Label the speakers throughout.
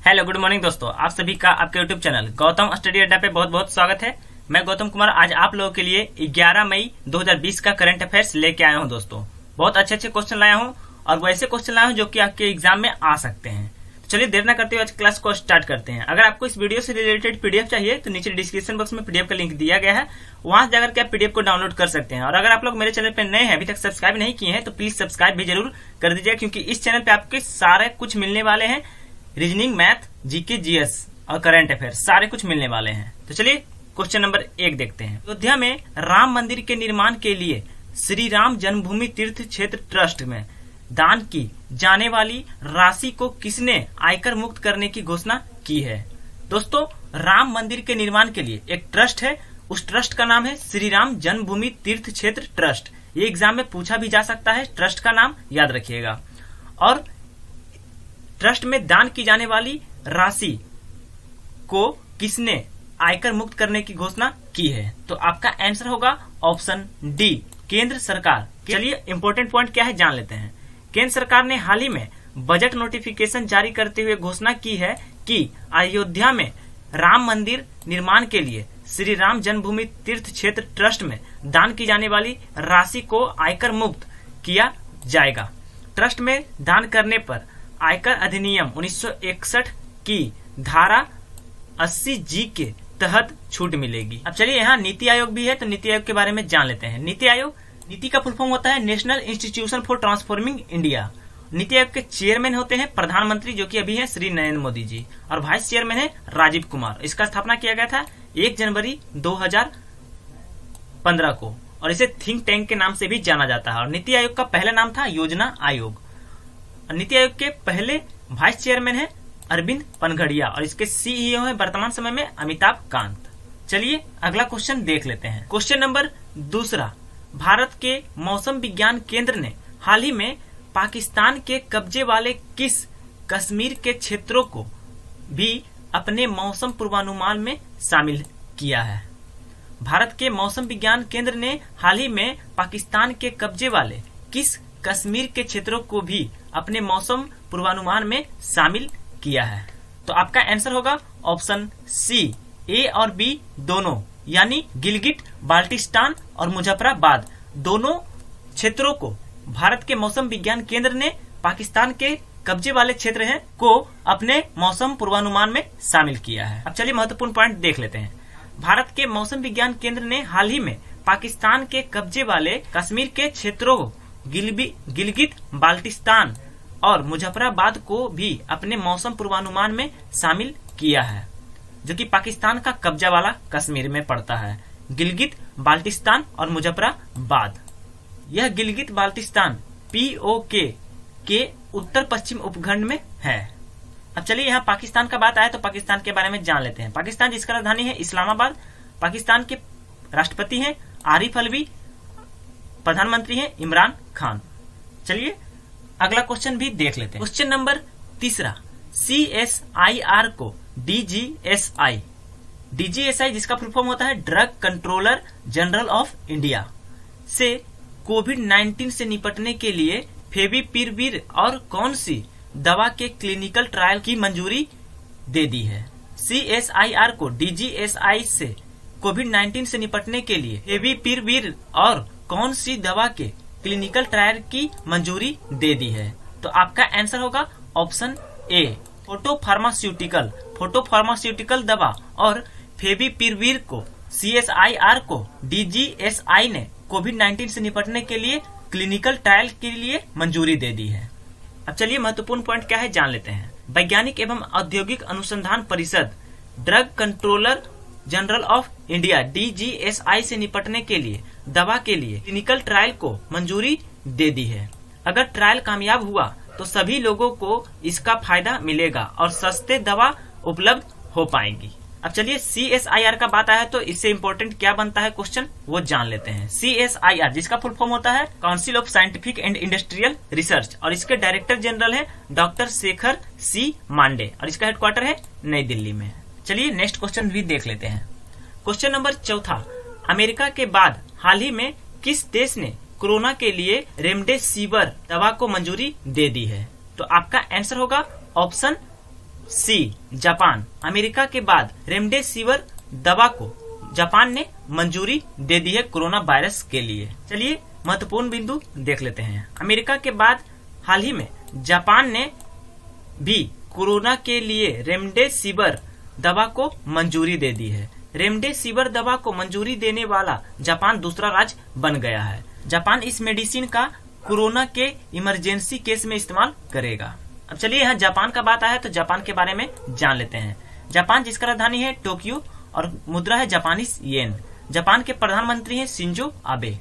Speaker 1: Hello good morning दोस्तों, आप सभी का आपके यूट्यूब चैनल गौतम स्टडी अड्डा पे बहुत बहुत स्वागत है। मैं गौतम कुमार आज आप लोगों के लिए 11 मई 2020 का करंट अफेयर्स लेके आया हूं। दोस्तों बहुत अच्छे अच्छे क्वेश्चन लाया हूं और वैसे क्वेश्चन लाया हूं जो कि आपके एग्जाम में आ सकते हैं। तो चलिए देर न करते हुए आज क्लास को स्टार्ट करते हैं। अगर आपको इस वीडियो से रिलेटेड पीडीएफ चाहिए तो नीचे डिस्क्रिप्शन बॉक्स में पीडीएफ का लिंक दिया गया है, वहां जाकर के आप पीडीएफ को डाउनलोड कर सकते हैं। और अगर आप लोग मेरे चैनल पर नए हैं, अभी तक सब्सक्राइब नहीं किए हैं तो प्लीज सब्सक्राइब भी जरूर कर दीजिए, क्योंकि इस चैनल पे आपके सारे कुछ मिलने वाले हैं। रीजनिंग, मैथ, जीके, जीएस और करंट अफेयर सारे कुछ मिलने वाले हैं। तो चलिए क्वेश्चन नंबर 1 देखते हैं। अयोध्या में राम मंदिर के निर्माण के लिए श्री राम जन्मभूमि तीर्थ क्षेत्र ट्रस्ट में दान की जाने वाली राशि को किसने आयकर मुक्त करने की घोषणा की है? दोस्तों राम मंदिर के निर्माण के लिए एक ट्रस्ट है, उस ट्रस्ट का नाम है श्री राम जन्मभूमि तीर्थ क्षेत्र ट्रस्ट। ये एग्जाम में पूछा भी जा सकता है, ट्रस्ट का नाम याद रखिएगा। और ट्रस्ट में दान की जाने वाली राशि को किसने आयकर मुक्त करने की घोषणा की है? तो आपका आंसर होगा ऑप्शन डी, केंद्र सरकार। चलिए इंपॉर्टेंट पॉइंट क्या है जान लेते हैं। केंद्र सरकार ने हाल ही में बजट नोटिफिकेशन जारी करते हुए घोषणा की है कि अयोध्या में राम मंदिर निर्माण के लिए श्री राम जन्मभूमि तीर्थ क्षेत्र ट्रस्ट में दान की जाने वाली राशि को आयकर मुक्त किया जाएगा। ट्रस्ट में दान करने पर आयकर अधिनियम 1961 की धारा 80 जी के तहत छूट मिलेगी। अब चलिए यहाँ नीति आयोग भी है, तो नीति आयोग के बारे में जान लेते हैं। नीति आयोग, नीति का फुल फॉर्म होता है national institution for transforming India. NITI Aayog के चेयरमैन होते हैं प्रधानमंत्री, जो कि अभी है श्री नरेंद्र मोदी जी, और वाइस चेयरमैन है राजीव कुमार। इसका स्थापना किया गया था 1 जनवरी 2015 को, और इसे थिंक टैंक के नाम से भी जाना जाता है। और नीति आयोग का पहला नाम था योजना आयोग। नीति आयोग के पहले वाइस चेयरमैन है अरविंद पनघड़िया, और इसके सीईओ है वर्तमान समय में अमिताभ कांत। चलिए अगला क्वेश्चन देख लेते हैं। क्वेश्चन नंबर 2, भारत के मौसम विज्ञान केंद्र ने हाल ही में पाकिस्तान के कब्जे वाले किस कश्मीर के क्षेत्रों को भी अपने मौसम पूर्वानुमान में शामिल किया है? भारत के मौसम विज्ञान केंद्र ने हाल ही में पाकिस्तान के कब्जे वाले किस कश्मीर के क्षेत्रों को भी अपने मौसम पूर्वानुमान में शामिल किया है? तो आपका आंसर होगा ऑप्शन सी, ए और बी दोनों, यानी गिलगिट बाल्टिस्तान और मुजफ्फराबाद दोनों क्षेत्रों को भारत के मौसम विज्ञान केंद्र ने पाकिस्तान के कब्जे वाले क्षेत्र हैं को अपने मौसम पूर्वानुमान में शामिल किया है। अब चलिए महत्वपूर्ण पॉइंट देख लेते हैं। भारत के मौसम विज्ञान केंद्र ने हाल ही में पाकिस्तान के कब्जे वाले कश्मीर के क्षेत्रों को गिलगित बाल्टिस्तान और मुजफ्फराबाद को भी अपने मौसम पूर्वानुमान में शामिल किया है, जो कि पाकिस्तान का कब्जा वाला कश्मीर में पड़ता है। गिलगित बाल्टिस्तान और मुजफ्फराबाद, यह गिलगित बाल्टिस्तान POK के उत्तर पश्चिम उपखंड में है। अब चलिए यहाँ पाकिस्तान का बात आया तो पाकिस्तान के बारे में जान लेते हैं। पाकिस्तान जिसका राजधानी है इस्लामाबाद, पाकिस्तान के राष्ट्रपति हैं आरिफ अलवी, प्रधानमंत्री हैं इमरान खान। चलिए अगला क्वेश्चन भी देख लेते हैं। क्वेश्चन नंबर 3, CSIR को DGSI जिसका फुल फॉर्म होता है drug controller general of India से कोविड-19 से निपटने के लिए फेविपिरविर और कौन सी दवा के क्लिनिकल ट्रायल की मंजूरी दे दी है? CSIR को DGSI से कोविड-19 से निपटने के लिए फेविपिरविर और कौन सी दवा के क्लिनिकल ट्रायल की मंजूरी दे दी है? तो आपका आंसर होगा ऑप्शन ए, फोटोफार्मास्यूटिकल दवा और फेविपिरविर को CSIR को DGSI ने कोविड-19 से निपटने के लिए क्लिनिकल ट्रायल के लिए मंजूरी दे दी है। अब चलिए महत्वपूर्ण पॉइंट क्या है जान लेते हैं। वैज्ञानिक एवं औद्योगिक अनुसंधान परिषद drug controller general of India DGSI से निपटने के लिए दवा के लिए क्लिनिकल ट्रायल को मंजूरी दे दी है। अगर ट्रायल कामयाब हुआ तो सभी लोगों को इसका फायदा मिलेगा और सस्ते दवा उपलब्ध हो पाएगी। अब चलिए CSIR का बात आया तो इससे इम्पोर्टेंट क्या बनता है क्वेश्चन वो जान लेते हैं। CSIR जिसका फुल फॉर्म होता है council of scientific and industrial research, और इसके डायरेक्टर जनरल है डॉक्टर शेखर C मांडे, और इसका हेडक्वार्टर है नई दिल्ली में। चलिए नेक्स्ट क्वेश्चन भी देख लेते हैं। क्वेश्चन नंबर 4, अमेरिका के बाद हाल ही में किस देश ने कोरोना के लिए रेमडेसिविर दवा को मंजूरी दे दी है? तो आपका आंसर होगा ऑप्शन सी जापान, अमेरिका के बाद रेमडेसिविर दवा को जापान ने मंजूरी दे दी है कोरोना वायरस के लिए। चलिए महत्वपूर्ण बिंदु देख लेते हैं। अमेरिका के बाद हाल ही में जापान ने भी कोरोना के लिए रेमडेसिविर दवा को मंजूरी दे दी है। रेमडेसिविर दवा को मंजूरी देने वाला जापान दूसरा राज्य बन गया है। जापान इस मेडिसिन का कोरोना के इमरजेंसी केस में इस्तेमाल करेगा। अब चलिए यहाँ जापान का बात आया है तो जापान के बारे में जान लेते हैं। जापान जिसका राजधानी है टोक्यो और मुद्रा है जापानीज येन। जापान के प्रधानमंत्री हैं शिंजो आबे।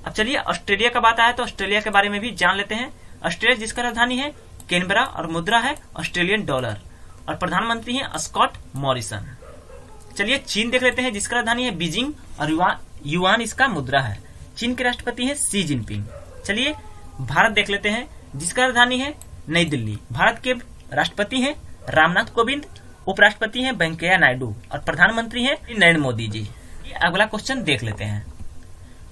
Speaker 1: अब चलिए ऑस्ट्रेलिया का बात आया तो ऑस्ट्रेलिया के बारे में भी जान लेते हैं। ऑस्ट्रेलिया जिसका राजधानी है कैनबरा और मुद्रा है ऑस्ट्रेलियन डॉलर और प्रधानमंत्री हैं स्कॉट मॉरिसन। चलिए चीन देख लेते हैं जिसका राजधानी है बीजिंग और युआन इसका मुद्रा है। चीन के राष्ट्रपति हैं शी जिनपिंग। चलिए भारत देख लेते हैं जिसका राजधानी है नई दिल्ली। भारत के राष्ट्रपति हैं रामनाथ कोविंद, उपराष्ट्रपति हैं वेंकैया नायडू और प्रधानमंत्री हैं नरेंद्र मोदी जी। अगला क्वेश्चन देख लेते हैं।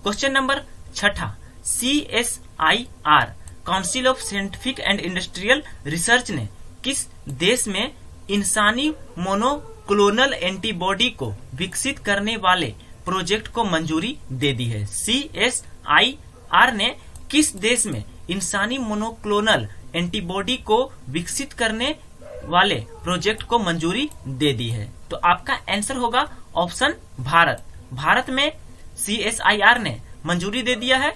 Speaker 1: Question number 6, CSIR council of scientific and industrial research ने किस देश में इंसानी मोनोक्लोनल एंटीबॉडी को विकसित करने वाले प्रोजेक्ट को मंजूरी दे दी है? CSIR ने किस देश में इंसानी मोनोक्लोनल एंटीबॉडी को विकसित करने वाले प्रोजेक्ट को मंजूरी दे दी है? तो आपका आंसर होगा ऑप्शन भारत। भारत में CSIR ने मंजूरी दे दिया है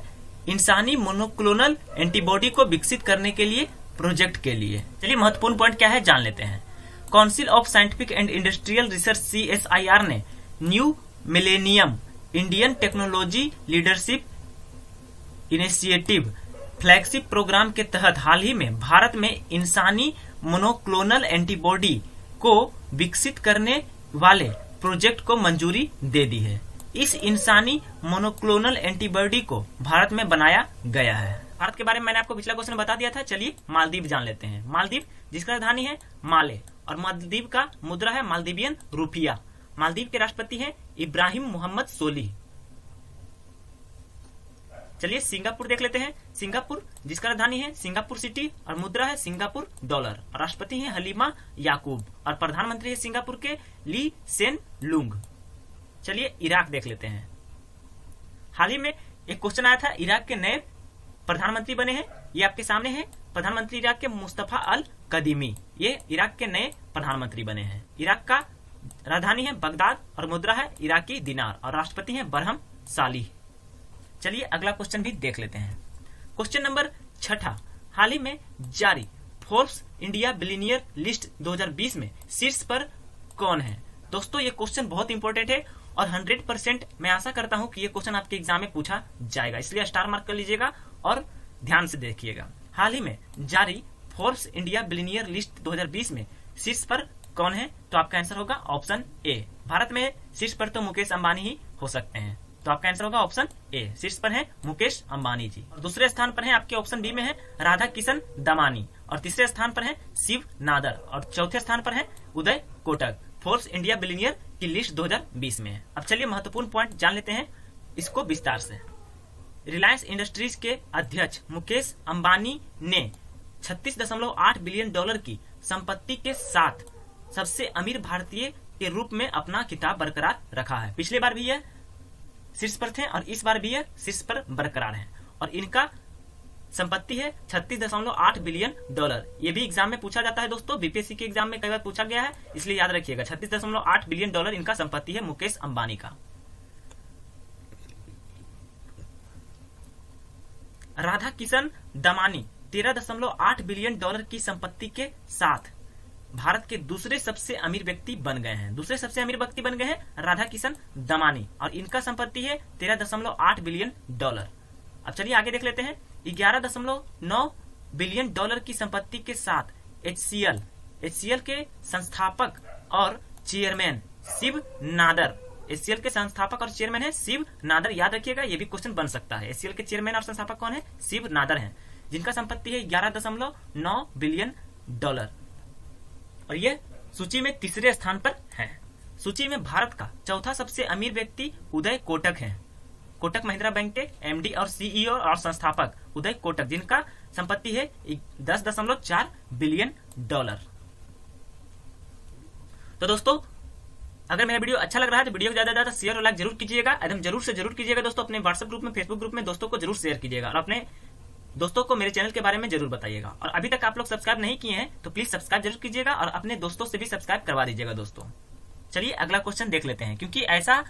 Speaker 1: इंसानी मोनोक्लोनल एंटीबॉडी को विकसित करने के लिए प्रोजेक्ट के लिए। चलिए महत्वपूर्ण पॉइंट क्या है जान लेते हैं। Council of scientific and industrial research CSIR ने new millennium Indian technology leadership initiative flagship programme के तहत हाल ही में भारत में इंसानी मोनोक्लोनल एंटीबॉडी को विकसित करने वाले प्रोजेक्ट को मंजूरी दे दी है। इस इंसानी मोनोक्लोनल एंटीबॉडी को भारत में बनाया गया है। भारत के बारे में मैंने आपको पिछला क्वेश्चन बता दिया था। चलिए मालदीव जान लेते हैं। मालदीव जिसका राजधानी है माले और मालदीव का मुद्रा है मालदीवियन रुपया। मालदीव के राष्ट्रपति हैं इब्राहिम मोहम्मद सोलिह। चलिए सिंगापुर देख लेते हैं। सिंगापुर जिसका राजधानी है सिंगापुर सिटी और मुद्रा है सिंगापुर डॉलर और राष्ट्रपति हैं हलीमा याकूब और प्रधानमंत्री है सिंगापुर के ली सेन लुंग। चलिए इराक देख लेते हैं। हाल ही में एक क्वेश्चन आया था, इराक के नए प्रधानमंत्री बने हैं। ये आपके सामने है, प्रधानमंत्री इराक के मुस्तफा अल कदीमी। ये इराक के नए प्रधानमंत्री बने हैं। इराक का राजधानी है बगदाद और मुद्रा है इराकी दिनार और राष्ट्रपति हैं बरहम सालिह। चलिए अगला क्वेश्चन भी देख लेते हैं। क्वेश्चन नंबर 6, हाल ही में जारी फोर्ब्स इंडिया बिलियनियर लिस्ट 2020 में शीर्ष पर कौन है? दोस्तों ये क्वेश्चन बहुत इंपॉर्टेंट है और 100% मैं आशा करता हूं कि ये क्वेश्चन आपके एग्जाम में पूछा जाएगा, इसलिए स्टार मार्क कर लीजिएगा और ध्यान से देखिएगा। हाल ही में जारी फोर्ब्स इंडिया बिलियनियर लिस्ट 2020 में शीर्ष पर कौन है? तो आपका आंसर होगा ऑप्शन ए। भारत में शीर्ष पर तो मुकेश अंबानी ही हो सकते हैं, तो आपका आंसर होगा ऑप्शन ए। शीर्ष पर है मुकेश अंबानी जी और दूसरे स्थान पर है आपके ऑप्शन बी में है राधा किशन दमानी और तीसरे स्थान पर है शिव नादर और चौथे स्थान पर है Uday Kotak. Forbes India billionaire की लिस्ट 2020 में है। अब चलिए महत्वपूर्ण पॉइंट जान लेते हैं इसको विस्तार से। रिलायंस इंडस्ट्रीज के अध्यक्ष मुकेश अंबानी ने 36.8 बिलियन डॉलर की संपत्ति के साथ सबसे अमीर भारतीय के रूप में अपना खिताब बरकरार रखा है। पिछली बार भी यह शीर्ष पर थे और इस बार भी यह शीर्ष पर बरकरार है और इनका संपत्ति है 36.8 बिलियन डॉलर। ये भी एग्जाम में पूछा जाता है दोस्तों, बीपीएससी के एग्जाम में कई बार पूछा गया है, इसलिए याद रखिएगा 36.8 बिलियन डॉलर इनका संपत्ति है मुकेश अंबानी का। राधा किशन दमानी 13.8 बिलियन डॉलर की संपत्ति के साथ भारत के दूसरे सबसे अमीर व्यक्ति बन गए हैं। दूसरे सबसे अमीर व्यक्ति बन गए हैं राधा किशन दमानी और इनका संपत्ति है 13.8 बिलियन डॉलर। अब चलिए आगे देख लेते हैं। 11.9 बिलियन डॉलर की संपत्ति के साथ HCL के संस्थापक और चेयरमैन शिव नादर। HCL के संस्थापक और चेयरमैन है शिव नादर, याद रखिएगा ये भी क्वेश्चन बन सकता है। HCL के चेयरमैन और संस्थापक कौन है? शिव नादर हैं, जिनका संपत्ति है 11.9 बिलियन डॉलर और ये सूची में तीसरे स्थान पर है। सूची में भारत का चौथा सबसे अमीर व्यक्ति उदय कोटक है। कोटक महिंद्रा बैंक के MD और CEO और संस्थापक उदय कोटक, जिनका संपत्ति है 10.4 बिलियन डॉलर। तो दोस्तों अगर मेरा वीडियो अच्छा लग रहा है तो वीडियो को ज्यादा से ज्यादा शेयर और लाइक जरूर कीजिएगा, एकदम जरूर से जरूर कीजिएगा दोस्तों। अपने व्हाट्सएप ग्रुप में, फेसबुक ग्रुप में दोस्तों को जरूर शेयर कीजिएगा और अपने दोस्तों को मेरे चैनल के बारे में जरूर बताइएगा। और अभी तक आप लोग सब्सक्राइब नहीं किए हैं तो प्लीज सब्सक्राइब जरूर कीजिएगा और अपने दोस्तों से भी सब्सक्राइब करवा दीजिएगा दोस्तों। चलिए अगला क्वेश्चन देख लेते हैं, क्योंकि ऐसा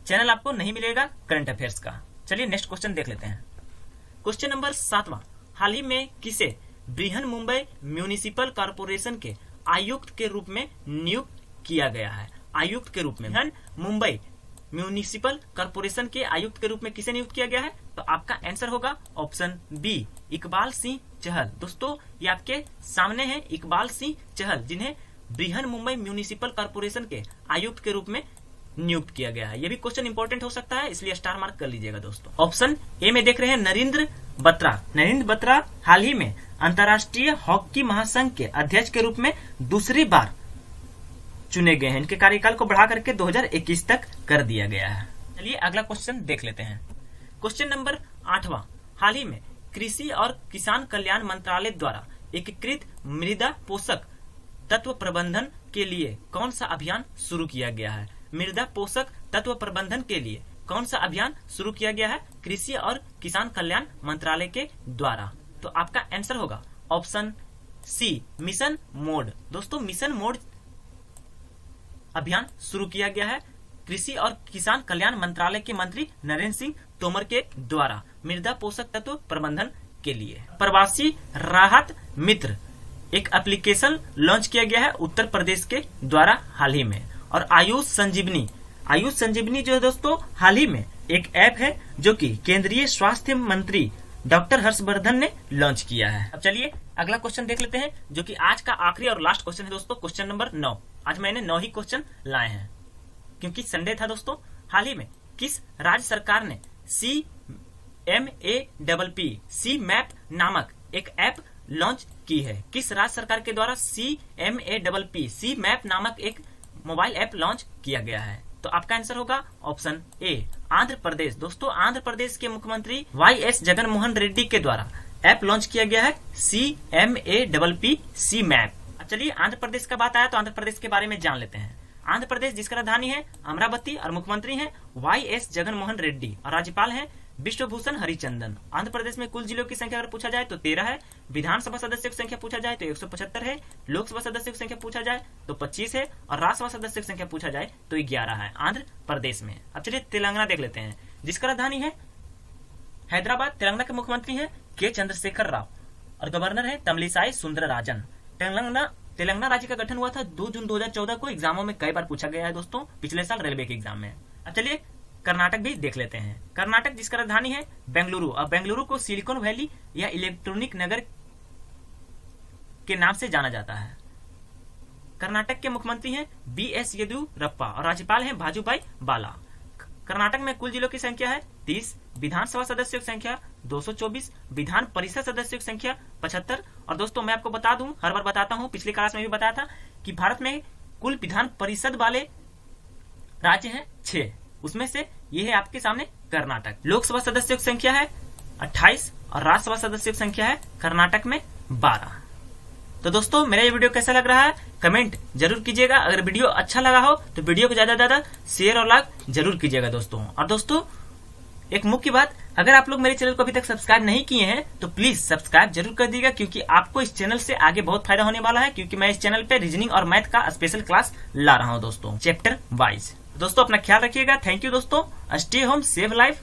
Speaker 1: चैनल आपको नहीं मिलेगा करंट अफेयर्स का। चलिए नेक्स्ट क्वेश्चन देख लेते हैं। क्वेश्चन नंबर 7वां, हाल ही में किसे बृहन मुंबई म्यूनिसिपल कॉर्पोरेशन के आयुक्त के रूप में नियुक्त किया गया है? आयुक्त के रूप में बृहन मुंबई म्यूनिसिपल कॉर्पोरेशन के आयुक्त के रूप में किसे नियुक्त किया गया है? तो आपका आंसर होगा ऑप्शन बी, इकबाल सिंह चहल। दोस्तों ये आपके सामने है इकबाल सिंह चहल, जिन्हें बृहन मुंबई म्यूनिसिपल कॉर्पोरेशन के आयुक्त के रूप में नियुक्त किया गया है। ये भी क्वेश्चन इंपॉर्टेंट हो सकता है, इसलिए स्टार मार्क कर लीजिएगा दोस्तों। ऑप्शन ए में देख रहे हैं नरेंद्र बत्रा। नरेंद्र बत्रा हाल ही में अंतर्राष्ट्रीय हॉकी महासंघ के अध्यक्ष के रूप में दूसरी बार चुने गए हैं। इनके कार्यकाल को बढ़ा करके 2021 तक कर दिया गया है। चलिए अगला क्वेश्चन देख लेते हैं। क्वेश्चन नंबर 8वां, हाल ही में कृषि और किसान कल्याण मंत्रालय द्वारा एकीकृत मृदा पोषक तत्व प्रबंधन के लिए कौन सा अभियान शुरू किया गया है? मृदा पोषक तत्व प्रबंधन के लिए कौन सा अभियान शुरू किया गया है कृषि और किसान कल्याण मंत्रालय के द्वारा? तो आपका आंसर होगा ऑप्शन सी, मिशन मोड। दोस्तों मिशन मोड अभियान शुरू किया गया है कृषि और किसान कल्याण मंत्रालय के मंत्री नरेंद्र सिंह तोमर के द्वारा मृदा पोषक तत्व प्रबंधन के लिए। प्रवासी राहत मित्र एक एप्लीकेशन लॉन्च किया गया है उत्तर प्रदेश के द्वारा हाल ही में। और आयुष संजीवनी जो है दोस्तों हाल ही में एक ऐप है जो कि केंद्रीय स्वास्थ्य मंत्री डॉक्टर हर्षवर्धन ने लॉन्च किया है। अब चलिए अगला क्वेश्चन देख लेते हैं, जो कि आज का आखिरी और लास्ट क्वेश्चन है दोस्तों, क्वेश्चन नंबर 9। आज मैंने 9 ही क्वेश्चन लाए हैं क्योंकि संडे था दोस्तों। हाल ही में किस राज्य सरकार ने सी मैप नामक एक ऐप लॉन्च की है? किस राज्य सरकार के द्वारा सी मैप नामक एक मोबाइल ऐप लॉन्च किया गया है? तो आपका आंसर होगा ऑप्शन ए, आंध्र प्रदेश। दोस्तों आंध्र प्रदेश के मुख्यमंत्री वाई.एस. जगन मोहन रेड्डी के द्वारा ऐप लॉन्च किया गया है सी मैप। चलिए आंध्र प्रदेश का बात आया तो आंध्र प्रदेश के बारे में जान लेते हैं। आंध्र प्रदेश जिसका राजधानी है अमरावती और मुख्यमंत्री हैं वाई.एस. जगन मोहन रेड्डी और राज्यपाल हैं विश्वभूषण हरिचंदन। आंध्र प्रदेश में कुल जिलों की संख्या अगर पूछा जाए तो 13 है, विधानसभा सदस्यों की संख्या पूछा जाए तो 175 है, लोकसभा सदस्यों की संख्या पूछा जाए तो 25 है और राज्यसभा सदस्यों की संख्या पूछा जाए तो 11 है आंध्र प्रदेश में। अब चलिए तेलंगाना देख लेते हैं, जिसका राजधानी है हैदराबाद। तेलंगाना के मुख्यमंत्री है के चंद्रशेखर राव और गवर्नर है तमिलिसाई सुंदरराजन। तेलंगाना राज्य का गठन हुआ था 2 जून 2014 को। एग्जामों में कई बार पूछा गया है दोस्तों, पिछले साल रेलवे के एग्जाम में। अब चलिए कर्नाटक भी देख लेते हैं। कर्नाटक जिसका राजधानी है बेंगलुरु और बेंगलुरु को सिलिकॉन वैली या इलेक्ट्रॉनिक नगर के नाम से जाना जाता है। कर्नाटक के मुख्यमंत्री हैं बी.एस. येदियुरप्पा और राज्यपाल हैं वाजुभाई वाला। कर्नाटक में कुल जिलों की संख्या है 30, विधानसभा सदस्यों की संख्या 224, विधान परिषद सदस्यों की संख्या 75। और दोस्तों मैं आपको बता दूं, हर बार बताता हूं, पिछली क्लास में भी बताया था कि भारत में कुल विधान परिषद वाले राज्य हैं 6, उसमें से ये है आपके सामने कर्नाटक। लोकसभा सदस्यों की संख्या है 28 और राज्यसभा सदस्यों की संख्या है कर्नाटक में 12। तो दोस्तों मेरा ये वीडियो कैसा लग रहा है कमेंट जरूर कीजिएगा। अगर वीडियो अच्छा लगा हो तो वीडियो को ज्यादा से ज्यादा शेयर और लाइक जरूर कीजिएगा दोस्तों। और दोस्तों एक मुख्य बात, अगर आप लोग मेरे चैनल को अभी तक सब्सक्राइब नहीं किए हैं तो प्लीज सब्सक्राइब जरूर कर दीजिएगा, क्योंकि आपको इस चैनल से आगे बहुत फायदा होने वाला है, क्योंकि मैं इस चैनल पे रीजनिंग और मैथ का स्पेशल क्लास ला रहा हूँ दोस्तों, चैप्टर वाइज। दोस्तों अपना ख्याल रखिएगा। थैंक यू दोस्तों। Stay home, save life.